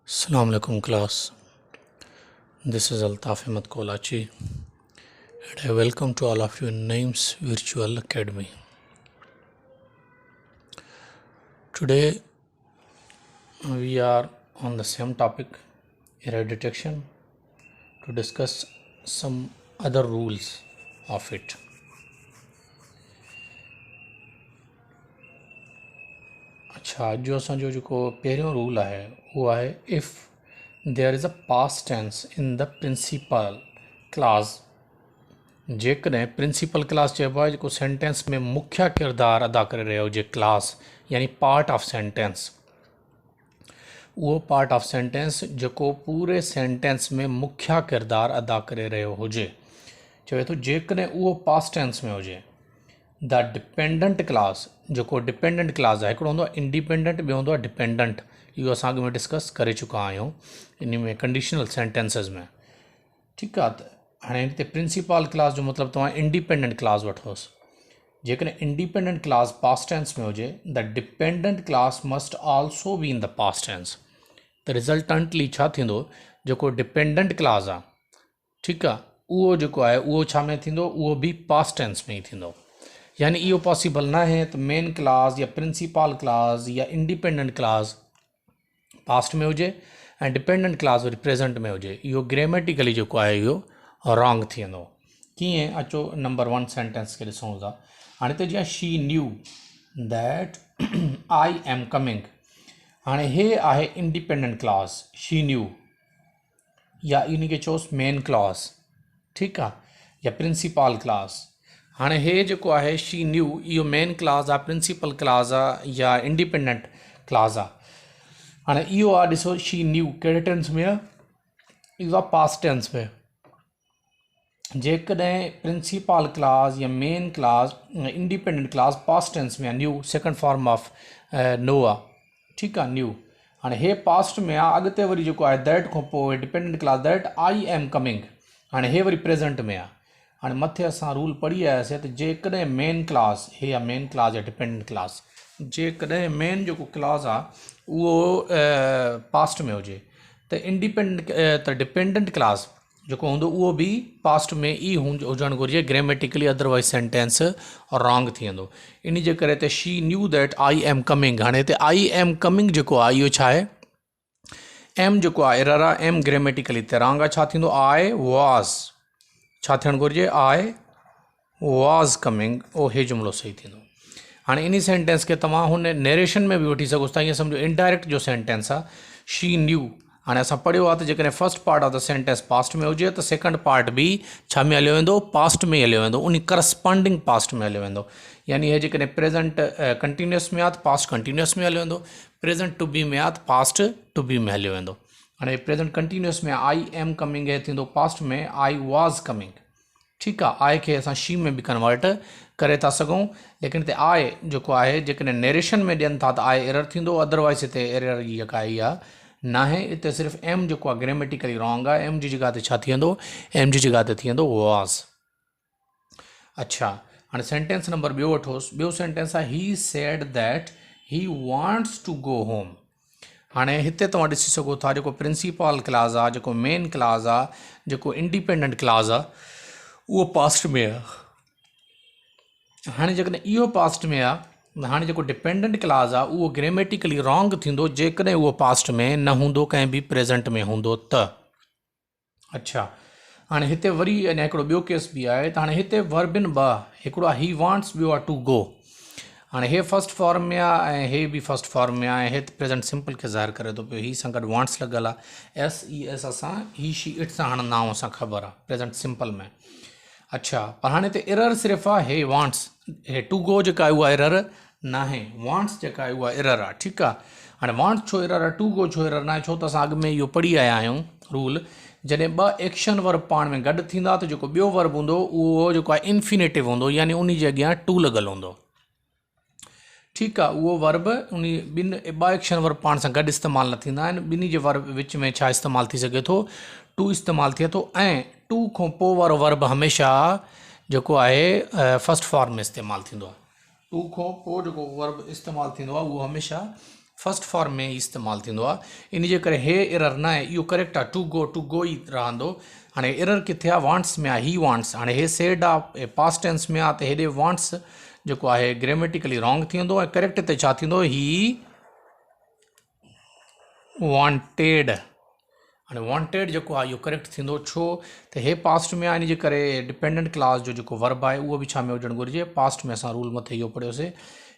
Assalamu alaikum class. This is Altaf Ahmed Kolachi and I welcome to all of you in Names Virtual Academy. Today we are on the same topic, error detection, to discuss some other rules of it. अच्छा, जो असांजो जेको पहिरियों rule आहे उहो आहे if there is a past tense in the principal class. जेकॾहिं principal class चइबो आहे जेको सेंटेंस में मुख्य किरदारु अदा करे रहियो हुजे, क्लास यानी पार्ट ऑफ सेंटेंस, उहो पार्ट ऑफ सेंटेंस जेको पूरे सेंटेंस में मुख्य किरदारु अदा करे रहियो हुजे। चवे थो जेकॾहिं उहो पास्ट टेंस में हुजे, द डिपेंडेंट क्लास, जेको डिपेंडेंट क्लास आहे, हिकिड़ो हूंदो आहे इंडिपेंडेंट, ॿियो हूंदो आहे डिपेंडेंट। इहो असां अॻु में डिस्कस करे चुका आहियूं इन में कंडीशनल सेंटेंसिस में। ठीकु आहे, त हाणे हिते प्रिंसिपल क्लास जो मतिलबु तव्हां इंडिपेंडेंट क्लास वठोसि। जेकॾहिं इंडिपेंडेंट क्लास पास्ट टेंस में हुजे, the dependent class must also be in the past tense. त रिज़ल्टेंटली छा थींदो, जेको डिपेंडेंट क्लास आहे, ठीकु आहे, उहो जेको आहे उहो छा में थींदो, उहो बि पास्ट टेंस में ई थींदो। यानी इहो पॉसिबल न आहे त मेन क्लास या प्रिंसिपल क्लास या इंडिपेंडेंट क्लास पास्ट में हुजे ऐं डिपेंडेंट क्लास वरी प्रेजेंट में हुजे। इहो ग्रामेटिकली जेको आहे इहो रॉन्ग थी वेंदो। कीअं, अचो नंबर 1 सेंटेंस खे ॾिसूं था। हाणे त जीअं she knew that I am coming, हाणे हे आहे इंडिपेंडेंट क्लास शी न्यू, या इन खे चयोसि मेन क्लास, ठीकु आहे, या प्रिंसिपल क्लास। हाणे हे जेको आहे शी न्यू, इहो मेन क्लास आहे, प्रिंसिपल क्लास आहे या इंडिपेंडेंट क्लास आहे। हाणे इहो आहे, ॾिसो शी न्यू कहिड़े टेंस में आहे, इहो आहे पास्ट टेंस में। जेकॾहिं प्रिंसिपल क्लास या main class independent class past tense में आहे, new second form of no आहे, ठीकु आहे, न्यू। हाणे हे पास्ट में आहे, अॻिते वरी जेको आहे दैट खां पोइ dependent class that I am coming, हाणे हे वरी प्रेजेंट में आहे। हाणे मथे असां रूल पढ़ी आयासीं त जेकॾहिं मेन क्लास, हे या मेन क्लास या डिपेंडेंट क्लास, जेकॾहिं मेन जेको क्लास आहे उहो पास्ट में हुजे, त इंडिपेंडेंट त डिपेंडेंट क्लास जेको हूंदो उहो बि पास्ट में ई हुजणु घुरिजे। ग्रामेटिकली अदरवाइज सेंटेंस रॉन्ग थी वेंदो। इन जे करे त she knew that I am coming, हाणे हिते आई एम कमिंग जेको आहे इहो छा आहे, एम जेको आहे एरर आहे, एम ग्रामेटिकली हिते रॉन्ग आहे। छा थींदो, आई वॉज, छा थियणु घुरिजे, आई वॉज कमिंग, ओ हे जुमिलो सही थींदो। हाणे इन सेंटेंस खे तव्हां हुन नरेशन में बि वठी सघो था, ईअं सम्झो इनडायरेक्ट जो सेंटेंस आहे शी न्यू। हाणे असां पढ़ियो आहे त जेकॾहिं first part of the sentence past में हुजे त सेकंड पार्ट बि छा में हलियो वेंदो, पास्ट में हलियो वेंदो, उन करस्पॉन्डिंग पास्ट में हलियो वेंदो। यानी हे जेकॾहिं प्रेजेंट कंटिन्यूअस में आहे त पास्ट कंटिन्यूअस में हलियो वेंदो, प्रेजेंट टू बी में आहे त पास्ट टू बी में हलियो वेंदो। हाणे प्रेजेंट कंटिन्यूअस में आई एम कमिंग हे थींदो, पास्ट में आई वॉज कमिंग, ठीकु आहे। आई खे असां शी में बि कन्वर्ट करे था सघूं, लेकिन हिते आई जेको आहे जेकॾहिं नरेशन में ॾियनि था त आई एरर थींदो, अदरवाइज़ हिते एरर जेका इहा न आहे। हिते सिर्फ़ु एम जेको आहे ग्रामेटिकली रॉन्ग आहे, एम जी जॻह ते छा थी वेंदो, एम जी जॻह ते थी वेंदो वॉज। अच्छा, हाणे सेंटेंस नंबर ॿियो वठोसि। ॿियो सेंटेंस आहे he said that he wants to go home. हाणे हिते तव्हां ॾिसी सघो था जेको प्रिंसिपल क्लास आहे, जेको मेन क्लास आहे, जेको इंडिपेंडेंट क्लास आहे, उहो पास्ट में आहे। हाणे जेकॾहिं इहो पास्ट में आहे, हाणे जेको डिपेंडेंट क्लास आहे उहो ग्रामेटिकली रॉन्ग थींदो जेकॾहिं उहो पास्ट में न हूंदो, कंहिं बि प्रेजेंट में हूंदो त। अच्छा, हाणे हिते वरी अञा हिकिड़ो ॿियो केस बि आहे। त हाणे हिते वर्बिन ॿ, हिकिड़ो आहे ही वांट्स, ॿियो आहे टू गो। हाणे हे फर्स्ट फॉर्म में आहे ऐं हे बि फर्स्ट फॉर्म में आहे। हे प्रेजेंट सिंपल खे ज़ाहिर करे थो पियो, ही सां गॾु वांट्स लॻल आहे, एस ई एस असां ही शी इट सां हणंदा आहियूं, असां ख़बर आहे प्रेजेंट सिंपल में। अच्छा, पर हाणे हिते एरर सिर्फ़ु आहे हे वांट्स, हे टू गो जेका आहे उहा एरर न आहे, वांट्स जेका आहे उहा एरर आहे, ठीकु आहे। हाणे वांट्स छो एरर आहे, टू गो छो एरर न आहे, छो त असां अॻु में इहो पढ़ी आया आहियूं रूल, जॾहिं ॿ एक्शन वर्ब पाण में गॾु थींदा त जेको ॿियो वर्ब हूंदो उहो जेको आहे इन्फिनेटिव हूंदो, यानी उन जे अॻियां टू लॻल हूंदो, ठीकु आहे। उहो वर्ब उन ॿिनि ॿ एक्शन वर्ब पाण सां गॾु इस्तेमालु न थींदा आहिनि, ॿिन्ही जे वर्ब विच में छा इस्तेमालु थी सघे थो, टू इस्तेमालु थिए थो। ऐं टू खां पोइ वारो वर्ब हमेशह जेको आहे फर्स्ट फॉर्म में इस्तेमालु थींदो आहे। टू खां पोइ जेको वर्ब इस्तेमालु थींदो आहे उहो हमेशह फर्स्ट फॉर्म में इस्तेमालु थींदो आहे। इन जे करे हे एरर न आहे, इहो करेक्ट आहे, टू गो ई रहंदो। हाणे एरर किथे आहे, वांट्स में आहे, ही वांट्स। हाणे हे सेड आहे पास्ट टेंस में आहे, त हेॾे वांट्स जेको आहे ग्रामेटिकली रॉन्ग थींदो ऐं करेक्ट ते छा थींदो, ही वांटेड। हाणे वांटेड जेको आहे इहो करेक्ट थींदो, छो त हे पास्ट में आहे, इन जे करे डिपेंडेंट क्लास जो जेको वर्ब आहे उहो बि छा में हुजणु घुरिजे, पास्ट में। असां रूल मथे इहो पढ़ियोसीं,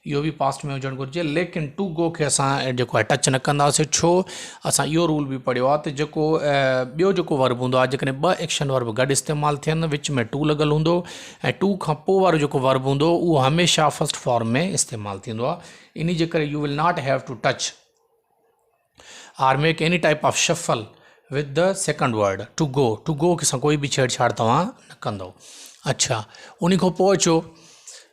इहो बि पास्ट में हुजणु घुरिजे। लेकिन टू गो खे असां जेको आहे टच न कंदासीं, छो असां इहो रूल बि पढ़ियो आहे त जेको ॿियो जेको वर्ब हूंदो आहे, जेकॾहिं ॿ एक्शन वर्ब गॾु इस्तेमालु थियनि, विच में टू लॻल हूंदो ऐं टू खां पोइ वारो जेको वर्ब हूंदो उहो हमेशह फर्स्ट फॉर्म में इस्तेमालु थींदो आहे। इन जे करे you will not have to touch or make any type of shuffle with the second word to go के सां कोई बि छेड़छाड़ तव्हां न कंदो। अच्छा, उन खां पोइ अचो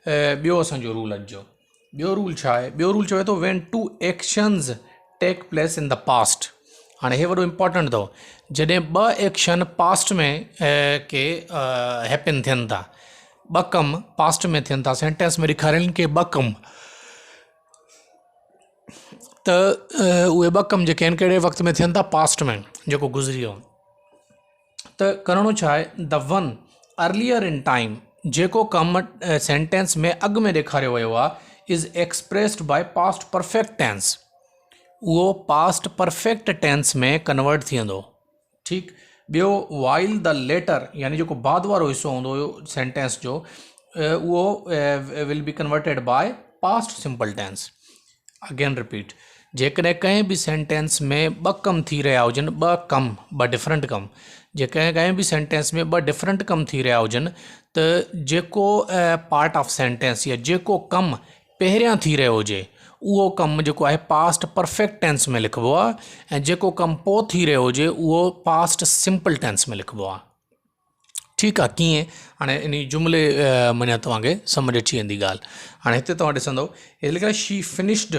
ॿियो असांजो रूल अचो। ॿियो रूल छा आहे? ॿियो रूल चवे थो when two actions take place in the past. हाणे हे वॾो इम्पॉर्टेंट अथव, जॾहिं ॿ एक्शन पास्ट में के हैपन थियनि था, ॿ कम पास्ट में थियनि था, सेंटेंस में ॾेखारनि के ॿ कम, त उहे ॿ कम जेके आहिनि कहिड़े वक़्त में थियनि था, पास्ट में जेको गुज़री वियो। त करिणो छा आहे, the one earlier in time, जेको कमु सेंटेंस में अॻु में ॾेखारियो वियो आहे, is expressed by past perfect tense, उहो पास्ट परफेक्ट टेंस में कन्वर्ट थी वेंदो। ठीकु। ॿियो वाइल द लेटर, यानी जेको बाद वारो हिसो हूंदो हुयो सेंटेंस जो, उहो will be converted by past simple tense. Again repeat, जेकॾहिं कंहिं बि सेंटेंस में ॿ कम थी रहिया हुजनि, ॿ डिफरेंट कम, जेकॾहिं कंहिं बि सेंटेंस में ॿ डिफरेंट कम थी रहिया हुजनि, त जेको पार्ट ऑफ सेंटेंस या जेको कमु पहिरियां थी रहियो हुजे, उहो कमु जेको आहे पास्ट परफेक्ट टेंस में लिखिबो आहे, ऐं जेको कमु पोइ थी रहियो हुजे उहो पास्ट सिंपल टेंस में लिखिबो आहे। ठीकु आहे। कीअं? हाणे इन जुमिले मञा तव्हांखे सम्झ अची वेंदी ॻाल्हि। हाणे हिते तव्हां ॾिसंदो, हे लिखियो she finished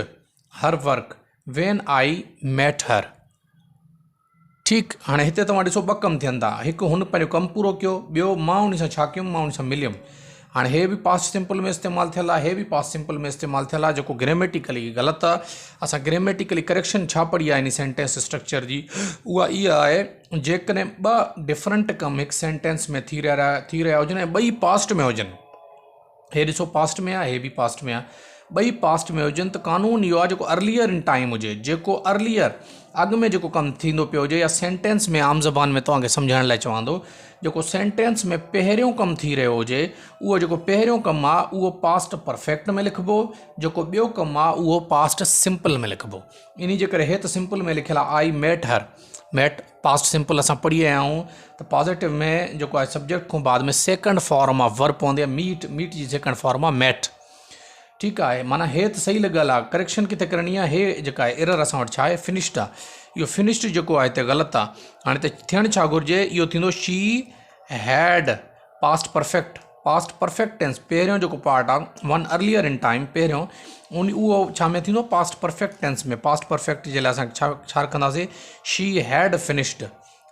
her work when I met her. ठीकु। हाणे हिते तव्हां ॾिसो ॿ कम थियनि था, हिकु हुन पंहिंजो कमु पूरो कयो, ॿियो मां उन सां छा कयुमि, मां उन सां मिलियुमि। हाणे हे बि पास्ट सिंपल में इस्तेमालु थियल आहे, हे बि पास्ट सिंपल में इस्तेमालु थियल आहे, जेको ग्रामेटिकली ग़लति आहे। असां ग्रामेटिकली करेक्शन छा पढ़ी आहे इन सेंटेंस स्ट्रक्चर जी, उहा इहा आहे, जेकॾहिं ॿ डिफरेंट कम हिकु सेंटेंस में थी रहिया हुजनि ऐं ॿई पास्ट में हुजनि, हे ॾिसो पास्ट में आहे, हे बि पास्ट में आहे, ॿई पास्ट में हुजनि, त कानून इहो आहे जेको अर्लियर इन टाइम हुजे, जेको अर्लियर अॻु में जेको कमु थींदो पियो हुजे, या सेंटेंस में आम ज़बान में तव्हांखे सम्झाइण लाइ चवां थो, जेको सेंटेंस में पहिरियों कमु थी रहियो हुजे, उहो जेको पहिरियों कमु आहे उहो पास्ट परफेक्ट में लिखिबो, जेको ॿियो कमु आहे उहो पास्ट सिंपल में लिखिबो। इन जे करे हे त सिंपल में लिखियलु आहे, आई मेट हर, मेट पास्ट सिंपल असां पढ़ी आया आहियूं, त पॉजिटिव में जेको आहे सब्जेक्ट खां बाद में सेकंड फॉर्म ऑफ वर्ब पवंदी आहे, मीट जी सेकंड फॉर्म आहे मेट। ठीकु आहे। माना हे त सही लॻियल आहे, करेक्शन किथे करणी आहे, हे जेका आहे एरर असां वटि छा आहे, फिनिश्ड आहे, इहो फिनिश्ड जेको आहे हिते ग़लति आहे। हाणे त थियणु छा घुरिजे, इहो थींदो she had passed perfect tense, पहिरियों जेको पार्ट आहे वन अर्लियर इन टाइम, पहिरियों उहो छा में थींदो, पास्ट परफेक्ट टेंस में। पास्ट परफेक्ट जे लाइ असां छा रखंदासीं, शी हैड फिनिश्ड।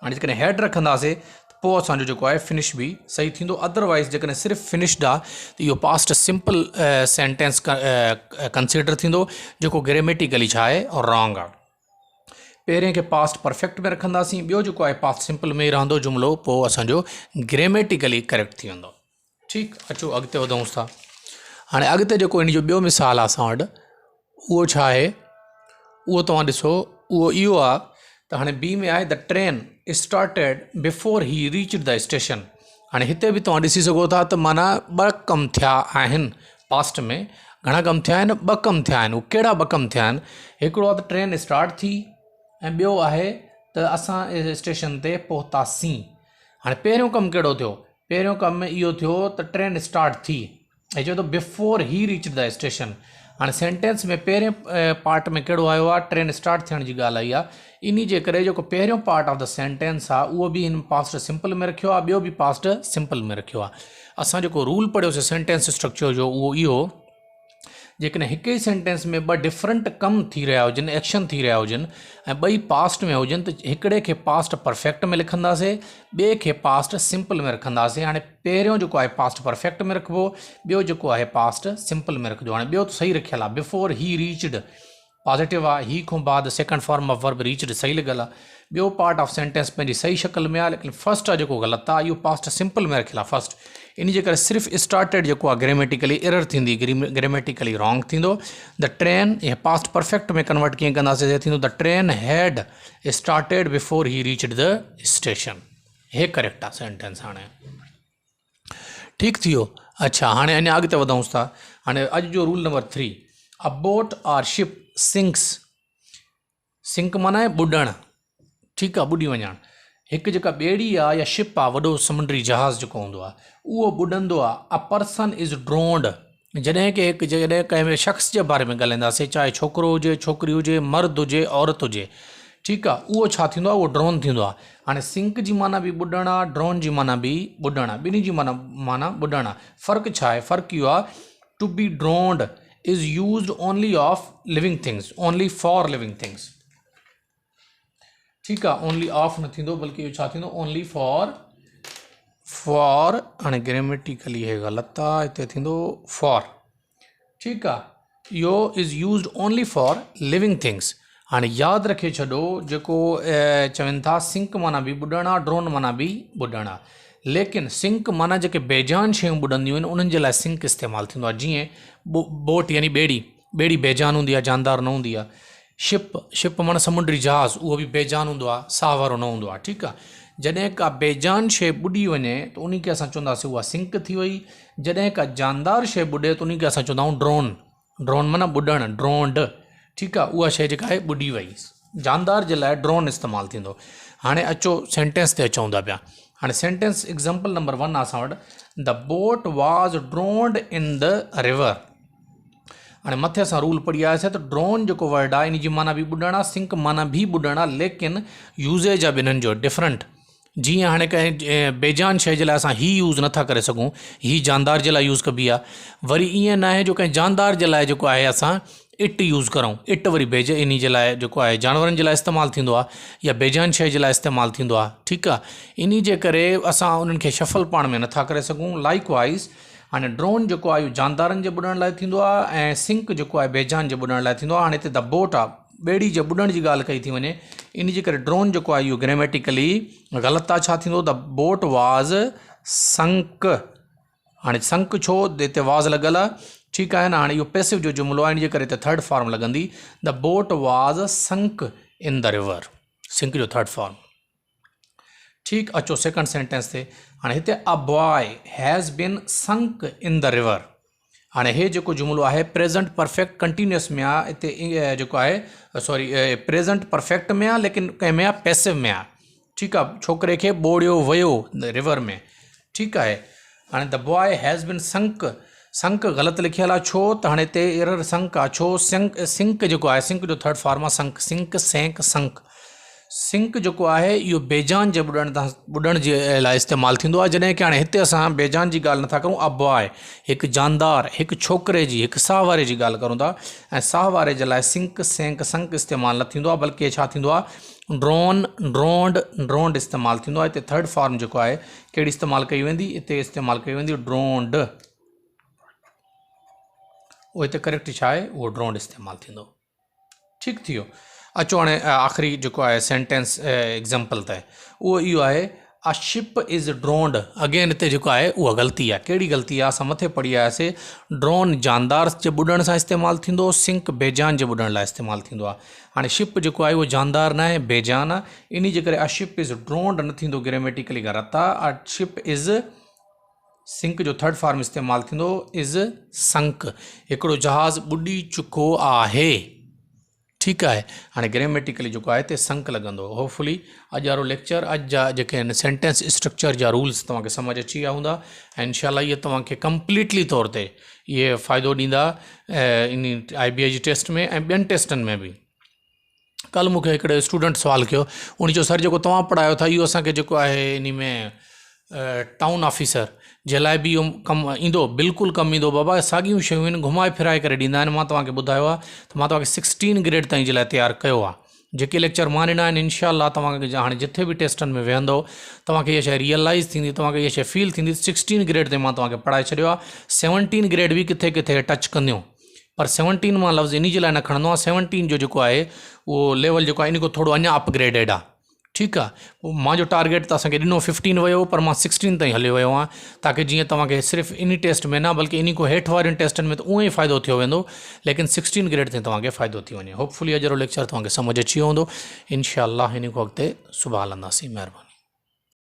हाणे जेकॾहिं हैड रखंदासीं पोइ असांजो जेको आहे फिनिश बि सही थींदो। अदरवाइज़ जेकॾहिं सिर्फ़ु फिनिश्ड आहे त इहो पास्ट सिंपल सेंटेंस कंसिडर थींदो, जेको ग्रामेटिकली छा आहे और रॉन्ग आहे। पहिरें खे पास्ट परफेक्ट में रखंदासीं, ॿियो जेको आहे पास्ट सिंपल में ई रहंदो जुमिलो, पोइ असांजो ग्रामेटिकली करेक्ट थी वेंदो। ठीकु। अचो अॻिते वधूं था। हाणे अॻिते जेको इन जो ॿियो मिसाल आहे असां वटि, उहो छा आहे, उहो तव्हां ॾिसो, उहो इहो आहे त हाणे बी में आहे the train started before he reached the station. हाणे हिते बि तव्हां ॾिसी सघो था त माना ॿ कम थिया आहिनि पास्ट में, घणा कम थिया आहिनि, ॿ कम थिया आहिनि। उहे कहिड़ा ॿ कम थिया आहिनि, हिकिड़ो आहे त ट्रेन स्टार्ट थी, ऐं ॿियो आहे त असां स्टेशन ते पहुतासीं। हाणे पहिरियों कमु कहिड़ो थियो, पहिरियों कमु इहो थियो त ट्रेन स्टार्ट थी, ऐं चयो त before he reached the station. हाणे सेंटेंस में पहिरें पार्ट में कहिड़ो आयो आहे, ट्रेन स्टार्ट थियण जी ॻाल्हि आई आहे। इन जे करे जेको पहिरियों पार्ट ऑफ द सेंटेंस आहे उहो बि हिन पास्ट सिंपल में रखियो आहे, ॿियो बि पास्ट सिंपल में रखियो आहे। असां जेको रूल पढ़ियोसीं सेंटेंस स्ट्रक्चर जो, उहो इहो, जेकॾहिं हिकु ई सेंटेंस में ॿ डिफरेंट कम थी रहिया हुजनि, एक्शन थी रहिया हुजनि, ऐं ॿई पास्ट में हुजनि, त हिकिड़े खे पास्ट परफेक्ट में लिखंदासीं, ॿिए खे पास्ट सिंपल में रखंदासीं। हाणे पहिरियों जेको आहे पास्ट परफेक्ट में रखिबो, ॿियो जेको आहे पास्ट सिंपल में रखिजो। हाणे ॿियो त सही रखियलु आहे, बिफोर ही रीच्ड पॉजिटिव आहे, ही खां बाद second form of verb reached सही लॻल आहे। ॿियो पार्ट ऑफ सेंटेंस पंहिंजी सही शक्ल में आहे, लेकिन फर्स्ट आहे जेको ग़लति आहे, इहो पास्ट सिंपल में रखियलु आहे फर्स्ट। इन जे करे सिर्फ़ु स्टार्टेड जेको आहे ग्रामेटिकली एरर थींदी, ग्रामेटिकली रॉन्ग थींदो। द ट्रेन, इहे पास्ट परफेक्ट में कन्वर्ट कीअं कंदासीं, थींदो the train had started before he reached the station. हे करेक्ट आहे सेंटेंस। हाणे ठीकु थी वियो। अच्छा, हाणे अञा अॻिते वधूंसि था। हाणे अॼु जो रूल नंबर 3, अ बोट और शिप सिंक्स। सिंक माना आहे ॿुॾणु, ठीकु आहे, ॿुॾी वञणु। हिकु जेका ॿेड़ी आहे या शिप आहे, वॾो समुंडी जहाज़ जेको हूंदो आहे, उहो ॿुॾंदो आहे। अ पर्सन इज़ ड्रोन्ड, जॾहिं की हिकु जॾहिं कंहिं शख़्स जे बारे में ॻाल्हाईंदासीं, चाहे छोकिरो हुजे, छोकिरी हुजे, मर्द हुजे, औरत हुजे, ठीकु आहे, उहो छा थींदो आहे, उहो ड्रोन थींदो आहे। हाणे सिंक जी माना बि ॿुॾणु आहे, ड्रोन जी माना बि ॿुॾणु आहे, ॿिन्ही जी माना ॿुॾणु आहे। फ़र्क़ु छा आहे? फ़र्क़ु इहो आहे, to be drowned is used only of living things, only for living things, ठीकु आहे। ओनली ऑफ न थींदो, बल्कि इहो छा थींदो, ओनली फॉर। हाणे ग्रामेटिकली हे ग़लति आहे, हिते थींदो फॉर, ठीकु आहे। इहो is used only for living things. हाणे यादि रखे छॾो, जेको चवनि था सिंक माना बि ॿुॾणु आहे, ड्रोन माना बि ॿुॾणु आहे, लेकिन सिंक माना जेके बेजान शयूं ॿुॾंदियूं आहिनि, उन्हनि जे लाइ सिंक इस्तेमालु थींदो आहे। जीअं बोट यानी ॿेड़ी बेजान हूंदी आहे, जानदार न हूंदी आहे। शिप माना समुंडी जहाज़, उहो बि बेजान हूंदो आहे, साह वारो न हूंदो आहे, ठीकु आहे। जॾहिं का बेजान शइ ॿुॾी वञे त उन खे असां चवंदासीं उहा सिंक थी वई। जॾहिं का जानदार शइ ॿुॾे त उन खे असां चवंदा आहियूं ड्रोन। ड्रोन माना ॿुॾणु, ड्रोन्ड, ठीकु आहे। उहा शइ जेका आहे ॿुॾी वई, जानदार जे लाइ ड्रोन इस्तेमालु थींदो। हाणे अचो सेंटेंस ते अचूं था पिया। हाणे सेंटेंस एग्ज़ाम्पल नंबर 1 आहे असां वटि, the boat was ड्रोन्ड in the river. हाणे मथे असां रूल पढ़ी आयासीं त ड्रोन जेको वर्ड आहे, इन जी माना बि ॿुॾणु आहे, सिंक माना बि ॿुॾणु आहे, लेकिन यूज़ेज आहे ॿिन्हिनि जो डिफरेंट। जीअं हाणे कंहिं बेजान शइ जे लाइ असां ही यूज़ नथा करे सघूं, ही जानदार जे लाइ यूज़ कबी आहे। वरी ईअं न आहे जो कंहिं जानदार जे लाइ जेको आहे असां इट यूज़ करूं, इट वरी इन जे लाइ जेको आहे जानवरनि जे लाइ इस्तेमालु थींदो आहे, या बेजान शइ जे लाइ इस्तेमालु थींदो आहे, ठीकु आहे। इन जे करे असां उन्हनि खे शफल पाण में नथा करे सघूं। लाइक वाइज़ हाणे ड्रोन जेको आहे इहो जानदारनि जे ॿुॾण लाइ थींदो आहे, ऐं सिंक जेको आहे बेजान जे ॿुॾण लाइ थींदो आहे। हाणे हिते द बोट आहे, ॿेड़ी जे ॿुॾण जी ॻाल्हि कई थी वञे, इन जे करे ड्रोन जेको आहे इहो ग्रामेटिकली ग़लति आहे। छा थींदो? द बोट वाज़ संक। हाणे संक छो? हिते वाज़ लॻल आहे, ठीकु आहे न। हाणे इहो पैसिव जो जुमिलो आहे, इन जे करे हिते थर्ड फॉर्म लॻंदी, द बोट वाज़ संक इन द रिवर, सिंक जो थर्ड फॉर्म, ठीकु। अचो सेकंड सेंटेंस ते। हाणे हिते a boy has been sunk in the river. हाणे हे जेको जुमिलो आहे प्रेजेंट परफेक्ट कंटिन्यूअस में आहे, हिते जेको आहे सॉरी प्रेजेंट परफेक्ट में आहे, लेकिन कंहिं में आहे पैसिव में आहे, ठीकु आहे। छोकिरे खे ॿोड़ियो वियो रिवर में, ठीकु आहे। हाणे द बॉय हैज़ बिन संक, संक ग़लति लिखियलु आहे, छो त हाणे हिते एरर संक आहे। छो? सिंक जेको आहे, सिंक जो थर्ड फॉर्म आहे संक, सिंक सैंक संक। सिंक जेको आहे इहो बेजान जे ॿुॾण जे लाइ इस्तेमालु थींदो आहे, जॾहिं की हाणे हिते असां बेजान जी ॻाल्हि नथा करूं, अ बॉय हिकु जानदार, हिकु छोकिरे जी, हिकु साह वारे जी ॻाल्हि करूं था, ऐं साह वारे जे लाइ सिंक सैंक संक इस्तेमालु न थींदो आहे, बल्कि छा थींदो आहे, ड्रोन ड्रोन्ड ड्रोन्ड इस्तेमालु थींदो आहे। हिते थर्ड फॉर्म जेको आहे कहिड़ी इस्तेमालु कई वेंदी? हिते इस्तेमालु कई वेंदी ड्रोन्ड। उहो हिते करेक्ट छा आहे? उहो ड्रोन्ड इस्तेमालु थींदो, ठीकु थी वियो। अचो हाणे आख़िरी जेको आहे सेंटेंस एग्ज़ाम्पल ते, उहो इहो आहे, अ शिप इज़ ड्रोन्ड। अगेन हिते जेको आहे उहा ग़लती आहे। कहिड़ी ग़लती आहे? असां मथे पढ़ी आयासीं, ड्रोन जानदार जे ॿुॾण सां इस्तेमालु थींदो, सिंक बेजान जे ॿुॾण लाइ इस्तेमालु थींदो आहे। हाणे शिप जेको आहे उहो जानदार न आहे, बेजान आहे, इन जे करे अ शिप इज़ ड्रोन्ड न थींदो, ग्रामेटिकली ग़लति आहे। अ शिप इज़ सिंक जो थर्ड फॉर्म इस्तेमालु थींदो, इज़ संक। हिकिड़ो जहाज़ ॿुॾी चुको आहे, ठीकु आहे। हाणे ग्रामेटिकली जेको आहे हिते संक लॻंदो। होपफुली अॼु वारो लेक्चर, अॼु जा जेके आहिनि सेंटेंस स्ट्रक्चर जा रूल्स तव्हांखे सम्झ अची विया हूंदा, ऐं इनशाला इहे तव्हांखे कंप्लीटली तौर ते इहे फ़ाइदो ॾींदा इन IBI जी टेस्ट में ऐं ॿियनि टेस्टनि में बि। कल्ह मूंखे हिकिड़े स्टूडेंट सुवाल कयो, उन जो सर जेको तव्हां पढ़ायो था इहो असांखे जेको आहे इन में टाउन ऑफिसर जे लाइ बि इहो कमु ईंदो? बिल्कुलु कमु ईंदो बाबा, साॻियूं शयूं आहिनि, घुमाए फिराए करे ॾींदा आहिनि। मां तव्हांखे ॿुधायो आहे त मां तव्हांखे 16 ग्रेड ताईं जे लाइ तयारु कयो आहे। जेके लेक्चर मां ॾिना आहिनि, इनशाला तव्हांखे हाणे जिथे बि टेस्टनि में वेहंदो, तव्हांखे इहा शइ रियलाइज़ थींदी, तव्हांखे इहा शइ फील थींदी। 16 ग्रेड ते मां तव्हांखे पढ़ाए छॾियो आहे। 17 ग्रेड बि किथे किथे टच कंदियूं, पर 17 मां लफ़्ज़ इन जे लाइ न खणंदो आहे, 17 जो जेको आहे उहो लेवल जेको आहे इन खां थोरो अञा अपग्रेडेड आहे। ठीकु आहे, पोइ मुंहिंजो टारगेट त असांखे ॾिनो 15 वियो, पर मां 16 ताईं हलियो वियो आहियां, ताकी जीअं तव्हांखे सिर्फ़ु इन टेस्ट में न बल्कि इन खां हेठि वारनि टेस्टनि में त उहो ई फ़ाइदो थियो वेंदो, लेकिन 16 ग्रेड ताईं तव्हांखे फ़ाइदो थी वञे। होपफुली अॼु जो लेक्चर तव्हांखे सम्झ अची वियो हूंदो। इंशाअल्लाह हिन खां अॻिते सुभाणे हलंदासीं। महिरबानी।